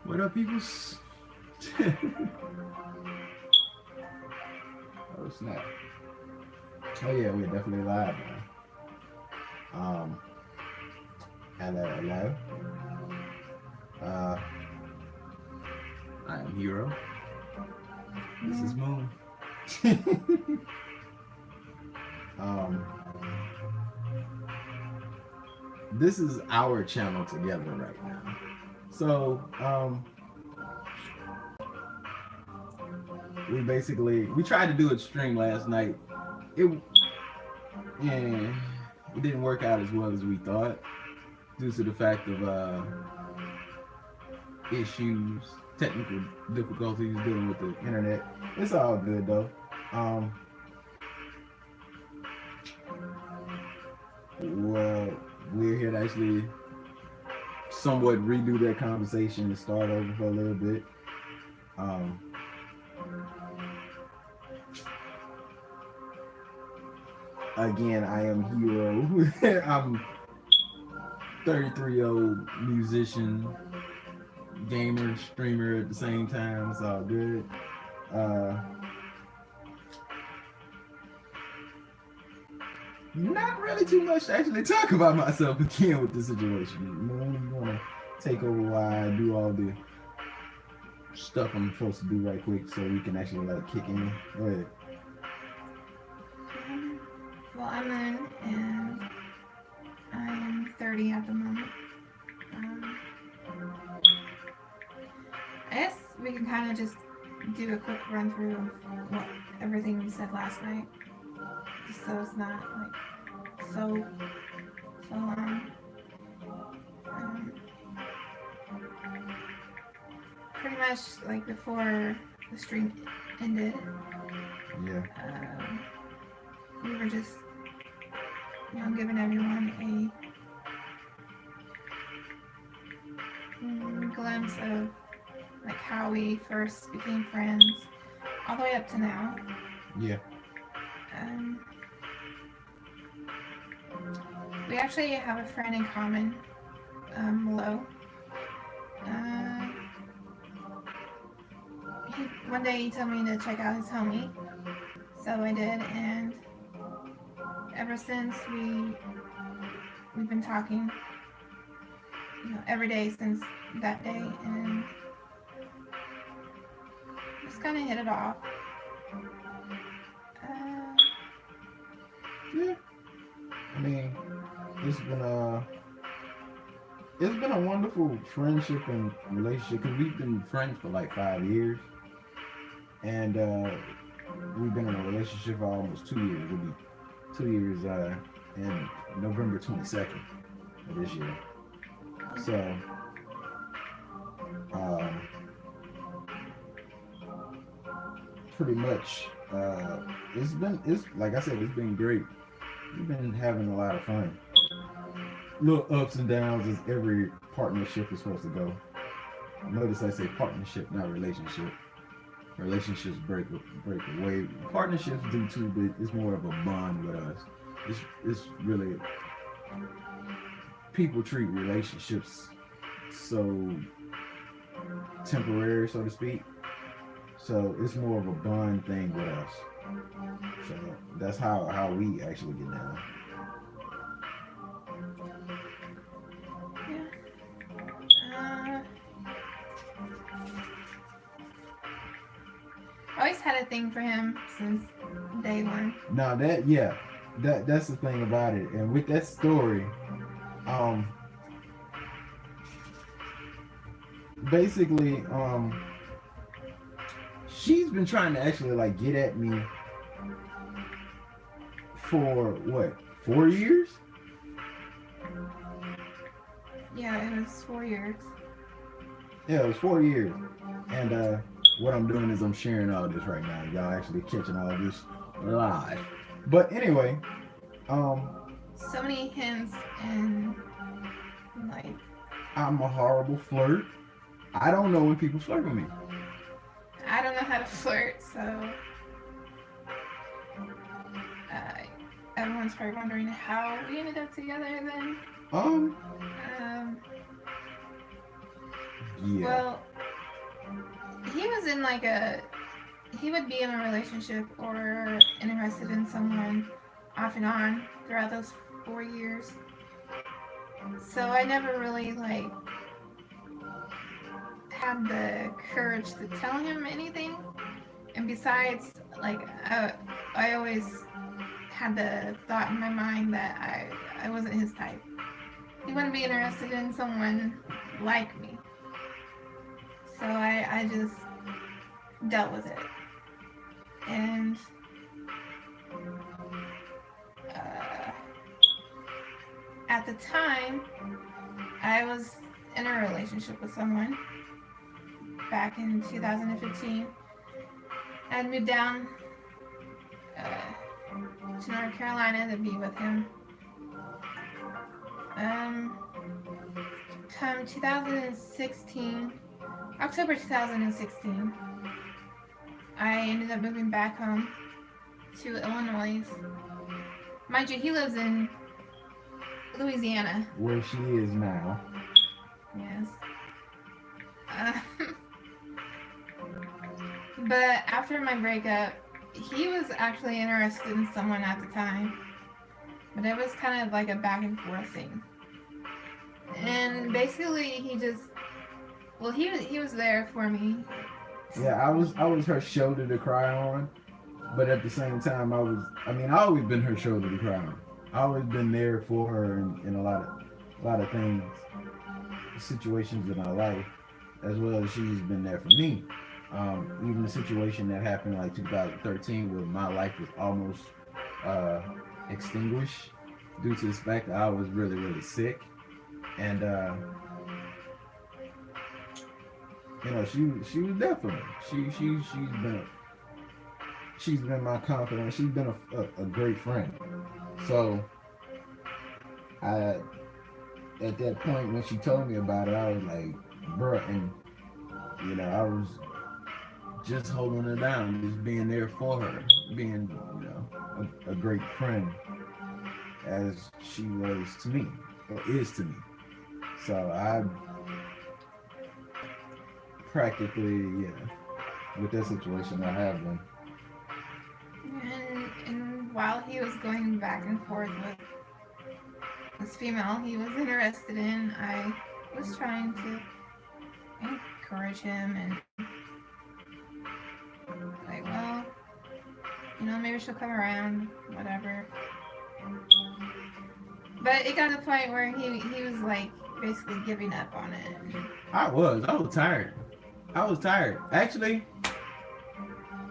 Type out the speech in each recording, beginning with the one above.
What up, peoples? Oh snap! Oh yeah, we're definitely live now. Hello, hello. Uh, I am Hero. This is Moon. um, this is our channel together right now. So, we tried to do a stream last night. It yeah, it didn't work out as well as we thought due to the fact of issues, technical difficulties dealing with the internet. It's all good though. Um, well, we're here to actually somewhat redo that conversation and start over for a little bit. Again, I am Hero. I'm 33-year-old musician, gamer, streamer at the same time. It's all good. Not really too much to actually talk about myself again with this situation. You want to take over while I do all the stuff I'm supposed to do right quick so we can actually like kick in. Go ahead. Well, I'm in, and I'm 30 at the moment. I guess we can kind of just do a quick run through of what everything we said last night, just so it's not like so long. Pretty much like before the stream ended. Yeah. We were just, giving everyone a glimpse of like how we first became friends, all the way up to now. Yeah. We actually have a friend in common, Lo. One day he told me to check out his homie, so I did, and ever since we've been talking, every day since that day, and just kind of hit it off. Yeah. I mean, it's been a wonderful friendship and relationship because we've been friends for like 5 years, and we've been in a relationship for almost 2 years. It'll be 2 years in November 22nd of this year. So, pretty much, it's like I said, it's been great. We've been having a lot of fun. Little ups and downs as every partnership is supposed to go. Notice I say partnership, not relationship. Relationships break away. Partnerships do too, but it's more of a bond with us. It's really, people treat relationships so temporary, so to speak. So it's more of a bond thing with us. So that's how we actually get down. I always had a thing for him since day one. Now that's the thing about it. And with that story, basically, she's been trying to actually like get at me for what, 4 years? Yeah, it was 4 years. Yeah, it was 4 years. And what I'm doing is I'm sharing all this right now. Y'all actually catching all this live. But anyway, so many hints and like, I'm a horrible flirt. I don't know when people flirt with me. I don't know how to flirt, so everyone's probably wondering how we ended up together then. Yeah. Well, he was in like a. He would be in a relationship or interested in someone off and on throughout those 4 years. So I never really like had the courage to tell him anything. And besides, like I always had the thought in my mind that I wasn't his type. He wouldn't be interested in someone like me. So I just dealt with it. And uh, at the time, I was in a relationship with someone back in 2015. I had moved down to North Carolina to be with him. Come 2016, October 2016, I ended up moving back home to Illinois. Mind you, he lives in Louisiana. Where she is now. Yes. But after my breakup, he was actually interested in someone at the time. But it was kind of like a back and forth thing. And basically he just, well, he was there for me. Yeah, I was her shoulder to cry on, but at the same time, I always been her shoulder to cry on. I always been there for her in a lot of things, situations in our life, as well as she's been there for me. Even the situation that happened like 2013, where my life was almost extinguished due to the fact that I was really, really sick, and she was there for me. She's been my confidant. She's been a great friend. So at that point when she told me about it, I was like, bruh, and I was just holding her down, just being there for her, being a great friend as she was to me, or is to me. So I practically, with that situation, I have been. And while he was going back and forth with this female he was interested in, I was trying to encourage him and like, well, maybe she'll come around, whatever. But it got to the point where he was like basically giving up on it. I was tired. Actually,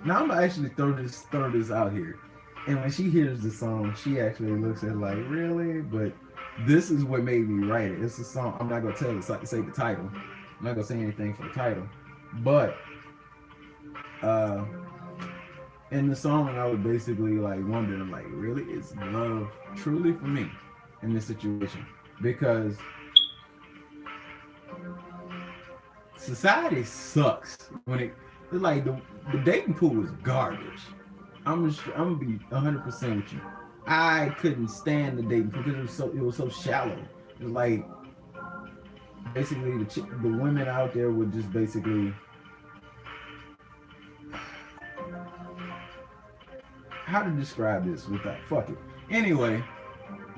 now I'm gonna actually throw this out here. And when she hears the song, she actually looks at it like, really? But this is what made me write it. It's a song. I'm not gonna say the title. I'm not gonna say anything for the title. But in the song, I was basically like wondering, like, really, is love truly for me in this situation? Because society sucks when it's like the dating pool is garbage. I'm gonna be 100% with you. I couldn't stand the dating pool because it was so shallow. It was like basically the women out there would just basically, how to describe this without fuck it. Anyway,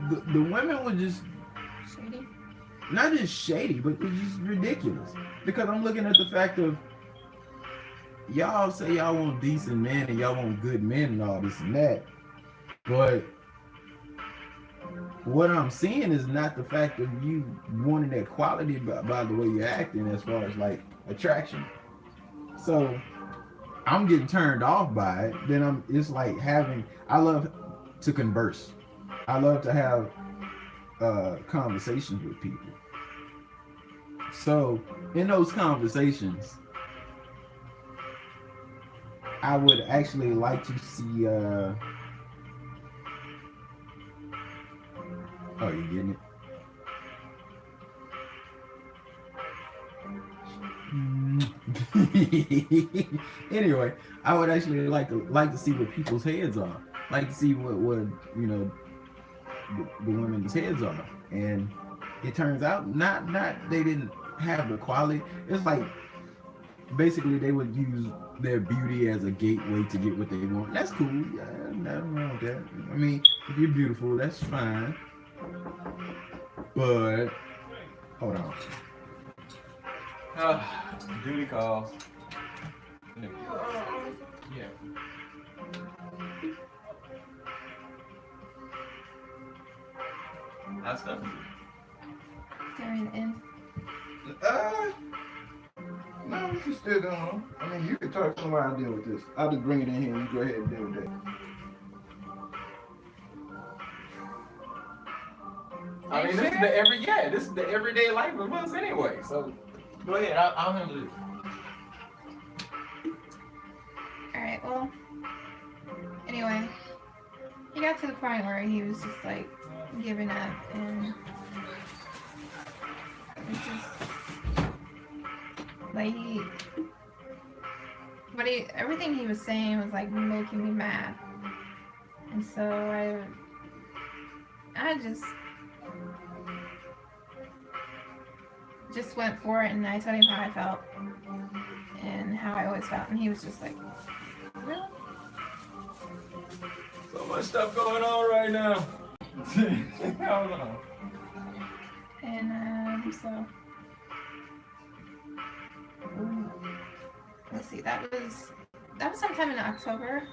the women were just Shady? not just shady, but it's just ridiculous. Because I'm looking at the fact of, y'all say y'all want decent men and y'all want good men and all this and that, but what I'm seeing is not the fact of you wanting that quality by the way you're acting as far as like attraction. So I'm getting turned off by it. Then it's like I love to converse. I love to have conversations with people. So in those conversations, I would actually like to see oh, you getting it? Anyway, I would actually like to see what people's heads are. Like to see what the women's heads are. And it turns out not they didn't have the quality. It's like basically they would use their beauty as a gateway to get what they want. That's cool. Yeah, nothing wrong with that. I mean, if you're beautiful, that's fine. But hold on. Duty calls. Yeah. How's stuff? During the end. No, we can still going. I mean, you can talk to me while I deal with this. I'll just bring it in here and you go ahead and deal with that. I mean, this is the everyday life of us anyway. So go ahead, I'll handle this. All right. Well. Anyway, he got to the point where he was just like giving up, and it's just like everything he was saying was like making me mad, and so I just went for it, and I told him how I felt and how I always felt, and he was just like, really? So much stuff going on right now. Hold on. And so let's see, that was sometime in October,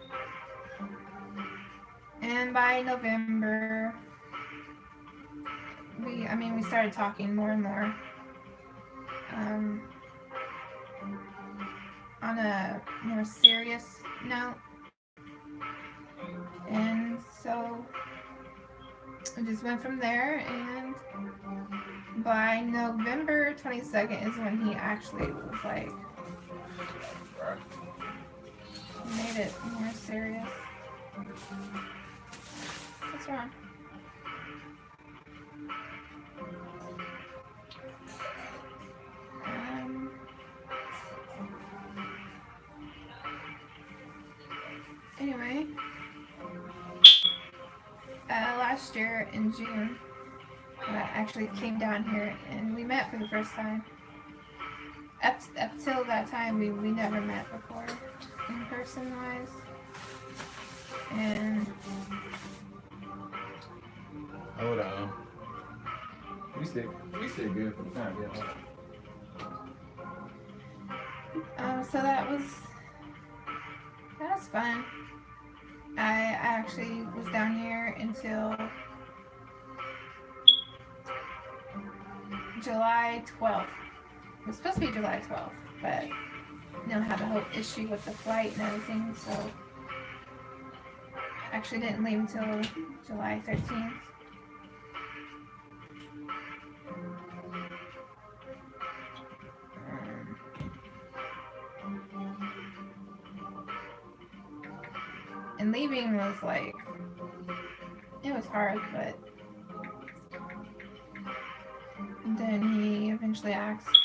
and by November we started talking more and more on a more serious note. And so I just went from there, and by November 22nd is when he actually was like, made it more serious. What's wrong? Anyway, last year in June, I actually came down here and we met for the first time. Up till that time, we never met before, in person wise. And Hold on. We stay good for the time, yeah. so that was fun. I actually was down here until July 12th. It was supposed to be July 12th, but had the whole issue with the flight and everything, so I actually didn't leave until July 13th. And leaving was like, it was hard, but then he eventually asked,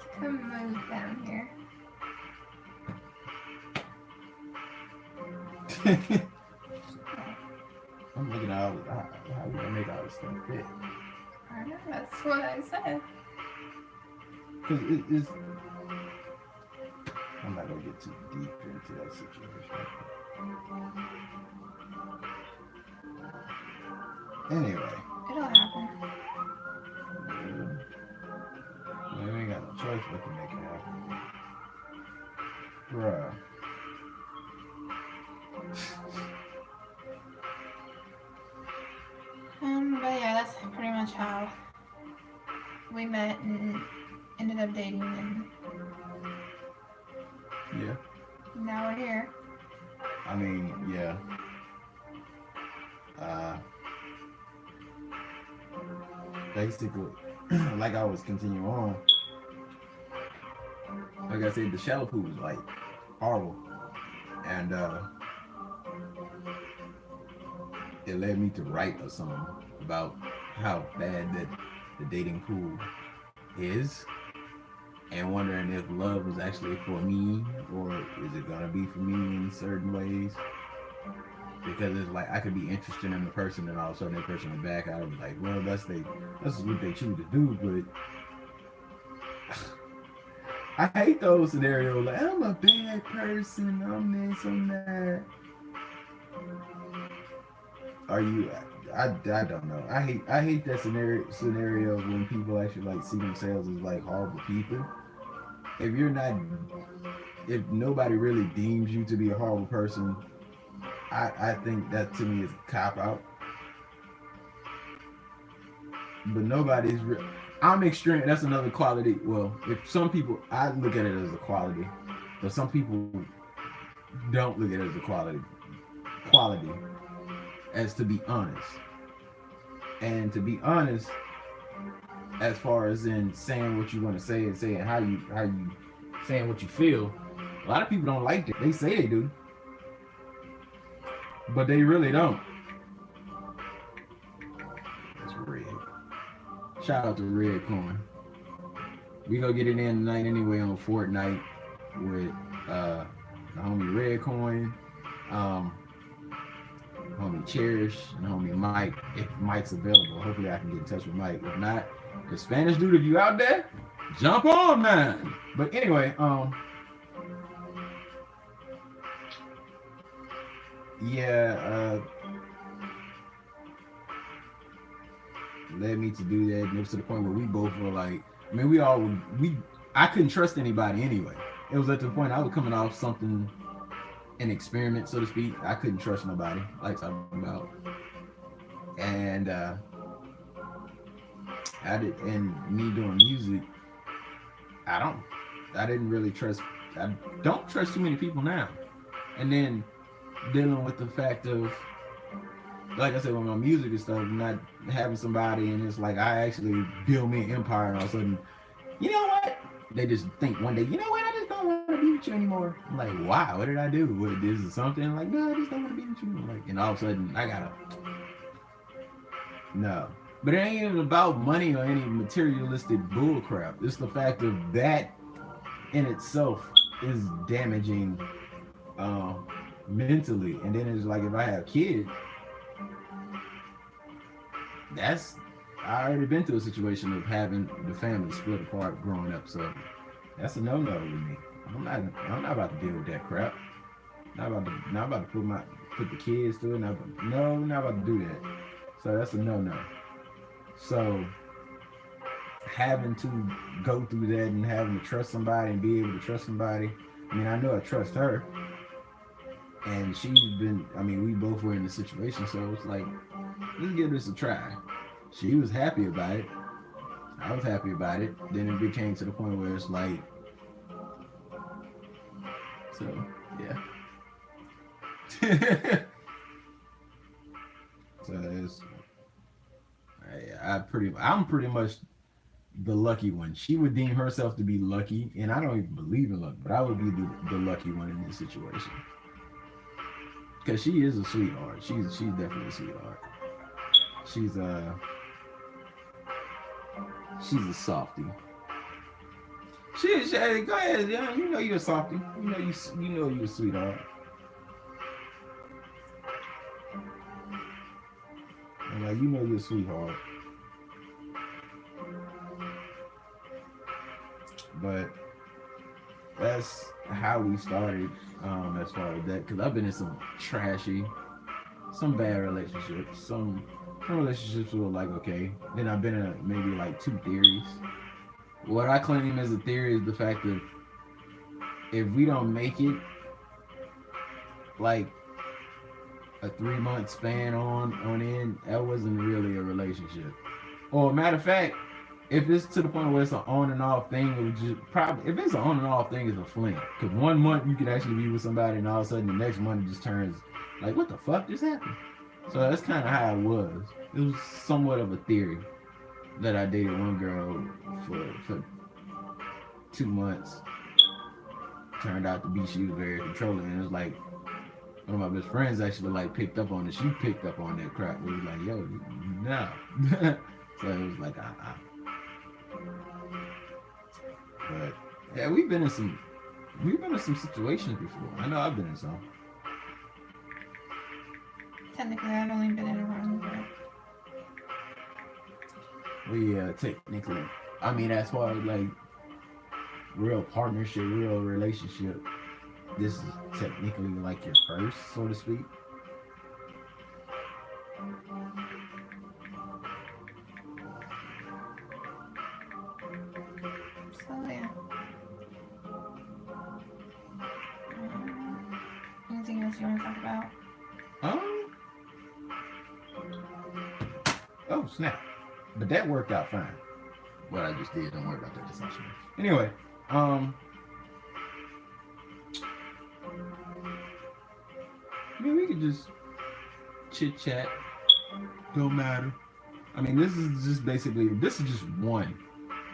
to come move down here. I'm looking at how we gonna make all this stuff fit. I know, that's what I said. Because it's. I'm not gonna get too deep into that situation. Anyway. It'll happen. We ain't got no choice but to make it happen. Bruh. But yeah, that's pretty much how we met and ended up dating, and Yeah. now we're here. I mean, yeah. Basically, like I was continuing on. Like I said, the shallow pool was like horrible, and it led me to write a song about how bad that the dating pool is. and wondering if love is actually for me or is it gonna be for me in certain ways. Because it's like I could be interested in the person and all of a sudden that person will back out and be like, well, that's what they choose to do. But I hate those scenarios. Like, I'm a bad person. I'm this, I'm that. Are you? I don't know. I hate that scenarios when people actually like see themselves as like horrible people. If you're not, if nobody really deems you to be a horrible person, I think that to me is a cop out. But nobody's. I'm extreme. That's another quality. Well, if some people, I look at it as a quality, but some people don't look at it as a quality. Quality, as to be honest, and to be honest, as far as in saying what you want to say and saying how you saying what you feel. A lot of people don't like it. They say they do, but they really don't. That's red. Shout out to Red Coin. We gonna get it in tonight anyway on Fortnite with the homie Red Coin, homie Cherish, and homie Mike. If Mike's available, hopefully I can get in touch with Mike. If not, the Spanish dude, if you out there, jump on, man. But anyway, yeah, led me to do that, and it was to the point where we both were like, I mean, I couldn't trust anybody anyway. It was at the point I was coming off something, an experiment, so to speak. I couldn't trust nobody, like talking about, and I did, and me doing music, I didn't really trust. I don't trust too many people now, and then dealing with the fact of, like I said, with my music and stuff, not having somebody, and it's like I actually build me an empire, and all of a sudden, you know what? They just think one day, you know what? I just don't want to be with you anymore. I'm like, wow, what did I do? What, this is something? I'm like, no, I just don't want to be with you. I'm like, and all of a sudden, I gotta, no. But it ain't even about money or any materialistic bull crap. It's the fact of that in itself is damaging mentally. And then it's like, if I have kids, I already been through a situation of having the family split apart growing up, so that's a no-no with me. I'm not about to deal with that crap. Not about to put the kids through it. We're not about to do that. So that's a no-no. So having to go through that and having to trust somebody and be able to trust somebody. I mean, I know I trust her, and we both were in the situation, so it's like, let's give this a try. She was happy about it. I was happy about it. Then it became to the point where it's like, so yeah. So it's, I'm pretty much the lucky one. She would deem herself to be lucky, and I don't even believe in luck, but I would be the lucky one in this situation. Because she is a sweetheart. She's definitely a sweetheart. She's a softie. Hey, go ahead, yeah. You know you're a softie. You know you're a sweetheart. I'm like, you know you're a sweetheart. But that's how we started, as far as that, because I've been in some bad relationships, some relationships were like, okay. Then I've been in maybe like 2 theories. What I claim as a theory is the fact that if we don't make it like a 3-month span on end, that wasn't really a relationship. Or matter of fact, if it's to the point where it's an on and off thing, it would just probably, if it's an on and off thing, it's a fling. Because 1 month you could actually be with somebody, and all of a sudden the next month it just turns like, what the fuck just happened? So that's kind of how it was. It was somewhat of a theory that I dated one girl for 2 months. Turned out to be she was very controlling, and it was like one of my best friends actually like picked up on it. She picked up on that crap. It was like, yo, no. So it was like, But yeah, we've been in some situations before. I know I've been in some. Technically, I've only been in one, but We technically, I mean, as far as like real partnership, real relationship, this is technically like your first, so to speak. so yeah. Anything else you want to talk about? Um, oh snap! But that worked out fine. What I just did, don't worry about that. That's not smart. Anyway, I mean, we could just chit chat. Don't matter. I mean, this is just one.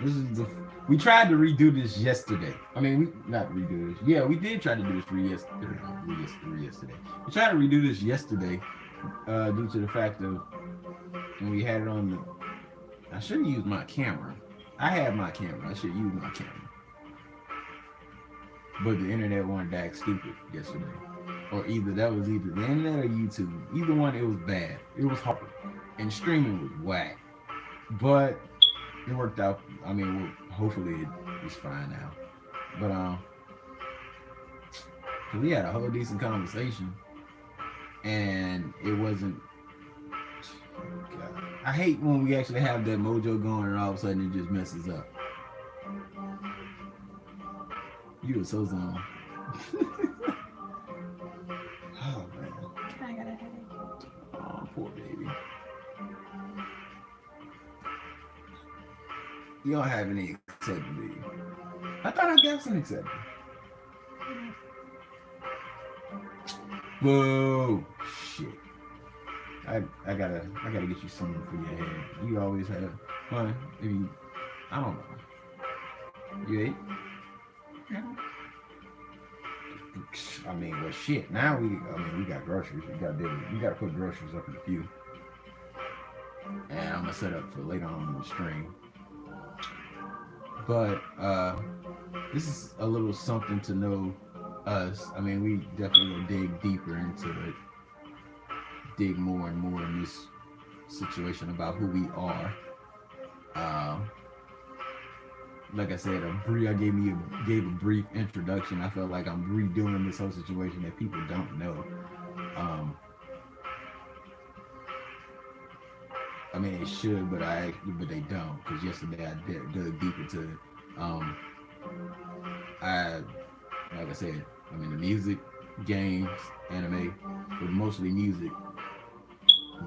This is we tried to redo this yesterday. I mean, we not redo this. Yeah, we did try to do this yesterday. We tried to redo this yesterday due to the fact of when we had it on the. I should have used my camera. I had my camera. I should use my camera. But the internet wanted to act stupid yesterday. Or either the internet or YouTube. Either one, it was bad. It was hard. And streaming was whack. But it worked out. I mean, hopefully it's fine now. But we had a whole decent conversation. And it wasn't. God. I hate when we actually have that mojo going and all of a sudden it just messes up. You were so zoned. Oh man. I got a headache. Oh, poor baby. You don't have any acceptance, do you? I thought I got some acceptance. Whoa, shit. I gotta get you something for your head. You always have fun. If you, I don't know. You ate? No. I mean, well, shit. Now we got groceries. We gotta put groceries up in the queue. And I'm gonna set up for later on in the stream. But this is a little something to know us. I mean, we definitely gonna dig deeper into it. Dig more and more in this situation about who we are. Like I said, I gave a brief introduction. I felt like I'm redoing this whole situation that people don't know. I mean, they should, but they don't. Because yesterday I dug deep into it. Like I said, I mean, the music, games, anime, but mostly music.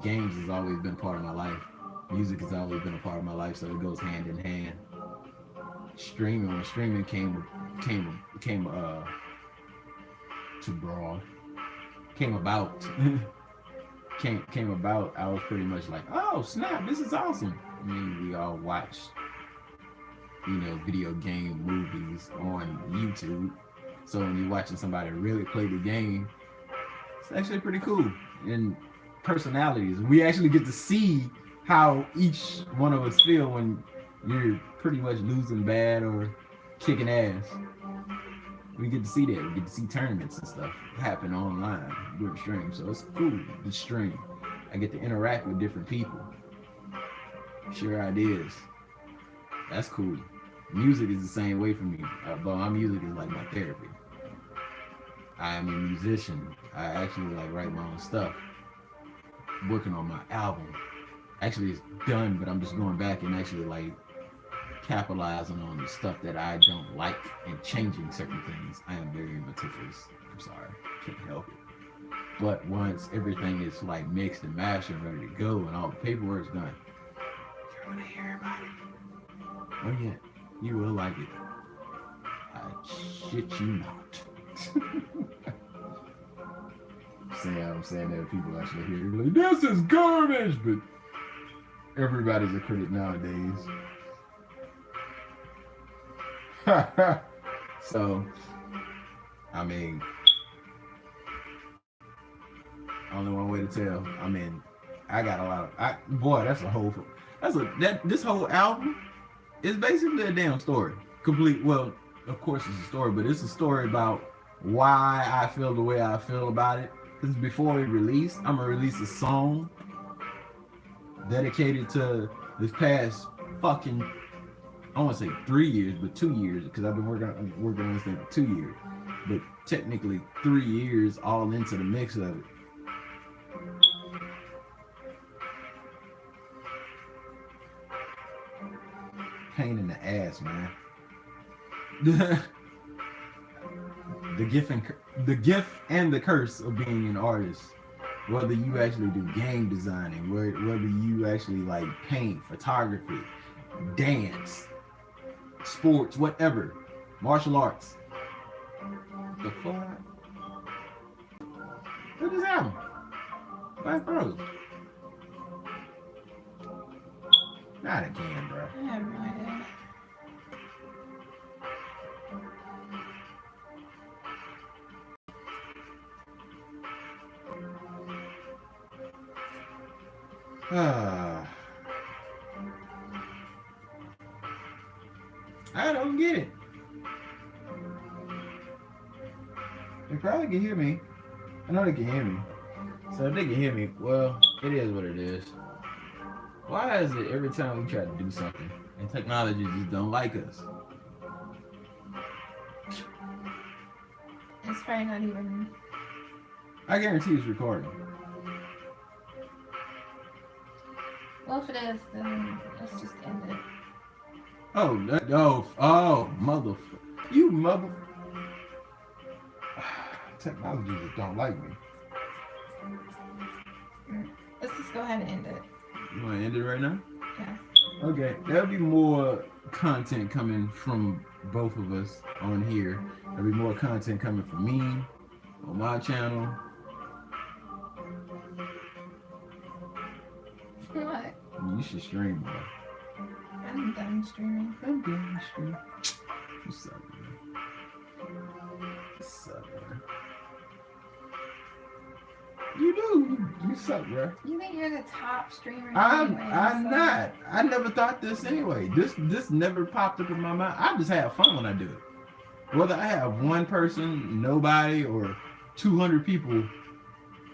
Games has always been a part of my life. Music has always been a part of my life, so it goes hand in hand. When streaming came about, I was pretty much like, oh snap, this is awesome. I mean, we all watched, video game movies on YouTube. So when you're watching somebody really play the game, it's actually pretty cool. And personalities, we actually get to see how each one of us feel when you're pretty much losing bad or kicking ass. We get to see that. We get to see tournaments and stuff happen online during stream. So it's cool to stream. I get to interact with different people, share ideas. That's cool. Music is the same way for me. But my music is like my therapy. I am a musician. I actually write my own stuff. Working on my album. Actually, it's done, but I'm just going back and actually capitalizing on the stuff that I don't like and changing certain things. I am very meticulous. I'm sorry, can't help it. But once everything is mixed and mastered and ready to go and all the paperwork's done, you're gonna hear about it. Oh yeah, you will like it. I shit you not. I'm saying that people actually hear it, like, this is garbage, but everybody's a critic nowadays. So, I mean, only one way to tell. I mean, I got a lot of, this whole album is basically a damn story. complete. Well, of course it's a story, but it's a story about why I feel the way I feel about it. Because before we release, I'm gonna release a song dedicated to this past fucking, I want to say 3 years, but 2 years, because I've been working on this thing for 2 years, but technically 3 years all into the mix of it. Pain in the ass, man. the gift and the curse of being an artist. Whether you actually do game designing, whether you actually like paint, photography, dance, sports, whatever, martial arts. The fuck? What is that? Why froze? Not again, bro. I have no idea. I don't get it. They probably can hear me. I know they can hear me. So if they can hear me, well, it is what it is. Why is it every time we try to do something and technology just don't like us? It's probably not even. I guarantee it's recording. Well, if it is, then let's just end it. Oh, you mother. Technology just don't like me. Let's just go ahead and end it. You want to end it right now? Yeah. Okay, there'll be more content coming from both of us on here. There'll be more content coming from me on my channel. What? You should stream more. I'm done streaming. I'm done streaming. You suck, man. You suck, man. You do. You suck, bro. You think you're the top streamer? I'm so. not. I never thought this anyway. This never popped up in my mind. I just have fun when I do it. Whether I have one person, nobody, or 200 people,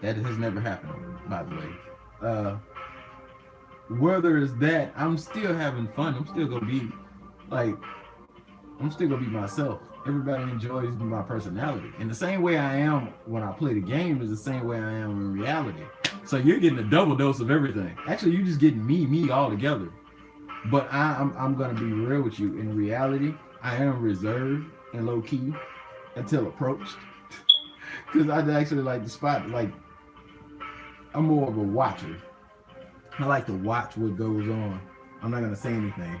that has never happened, by the way. Whether it's that, I'm still having fun. I'm still gonna be myself. Everybody enjoys my personality. And the same way I am when I play the game is the same way I am in reality. So you're getting a double dose of everything. Actually, you're just getting me all together. But I'm gonna be real with you. In reality, I am reserved and low key until approached. Because I actually like the spot. Like, I'm more of a watcher. I like to watch what goes on. I'm not gonna say anything.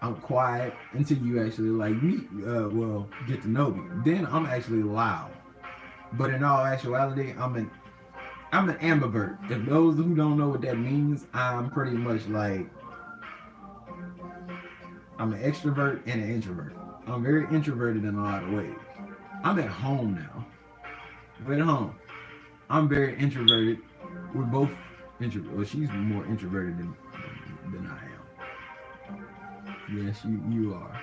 I'm quiet until you actually like meet, get to know me. Then I'm actually loud. But in all actuality, I'm an ambivert. If those who don't know what that means, I'm pretty much like, I'm an extrovert and an introvert. I'm very introverted in a lot of ways. I'm at home now. We're at home. I'm very introverted. We're both introverted. Well, she's more introverted than I am. Yes, you are.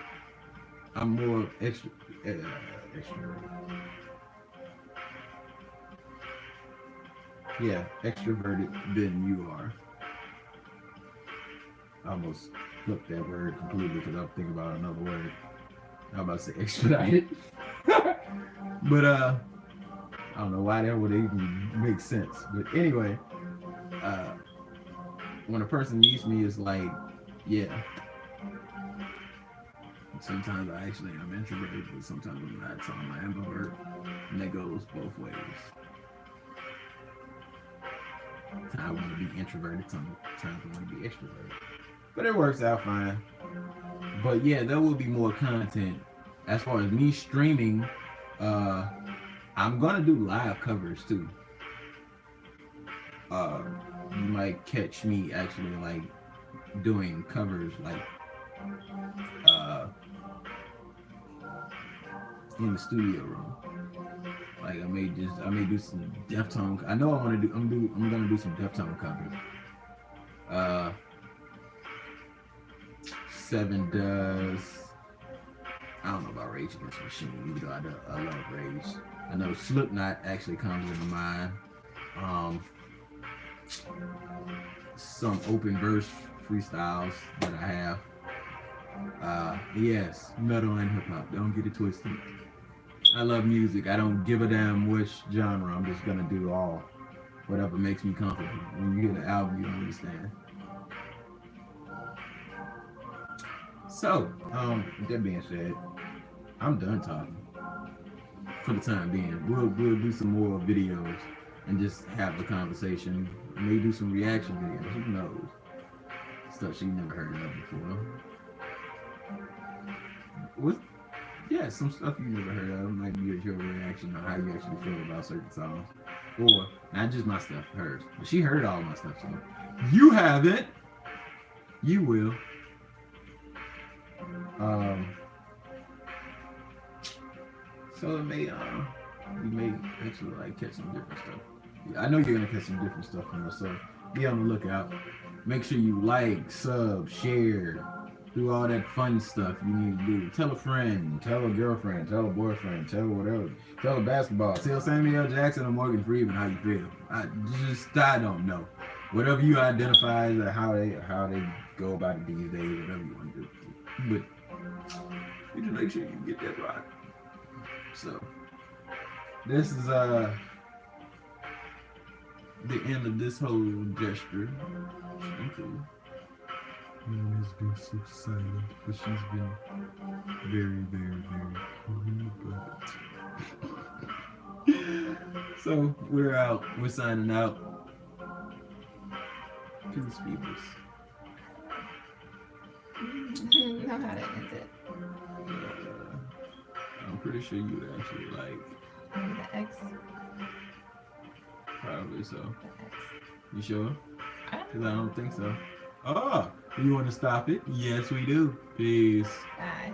I'm more extroverted. Yeah, extroverted than you are. I almost flipped that word completely because I'm thinking about another word. I'm about to say expedited. But I don't know why that would even make sense. But anyway, when a person meets me, it's like, yeah. Sometimes I actually am introverted, but sometimes I'm not. So I'm an ambivert, and that goes both ways. I want to be introverted, sometimes I want to be extroverted. But it works out fine. But yeah, there will be more content. As far as me streaming, I'm gonna do live covers too. You might catch me actually like doing covers like in the studio room. Like I may do some Deftone. I know I'm gonna do some Deftone covers. Seven does I don't know about Rage Against the Machine, even though I love Rage. I know Slipknot actually comes into mind. Some open verse freestyles that I have. Yes, metal and hip hop. Don't get it twisted. I love music. I don't give a damn which genre. I'm just gonna do all. Whatever makes me comfortable. When you hear the album, you understand. So, with that being said, I'm done talking for the time being. We'll do some more videos and just have a conversation. Maybe do some reaction videos. Who knows? Stuff she never heard of before. What? Yeah, some stuff you never heard of. Might be your reaction on how you actually feel about certain songs. Or not just my stuff, hers. But she heard all my stuff, so you haven't. You will. So it may you may actually like catch some different stuff. Yeah, I know you're gonna catch some different stuff from us, so be on the lookout. Make sure you like, sub, share, do all that fun stuff you need to do. Tell a friend, tell a girlfriend, tell a boyfriend, tell whatever. Tell a basketball, tell Samuel Jackson or Morgan Freeman how you feel. I don't know. Whatever you identify as how they go about it these days, whatever you want to do. But you just make sure you get that right. So this is the end of this whole gesture. Cool. It's been so silent, but she's been very, very, very cool. So we're out. We're signing out. Peace, peoples. You know how to end it. I'm pretty sure you would actually like The X. probably so. The X. You sure? Because I don't think so. Oh, you want to stop it? Yes, we do. Peace. Bye.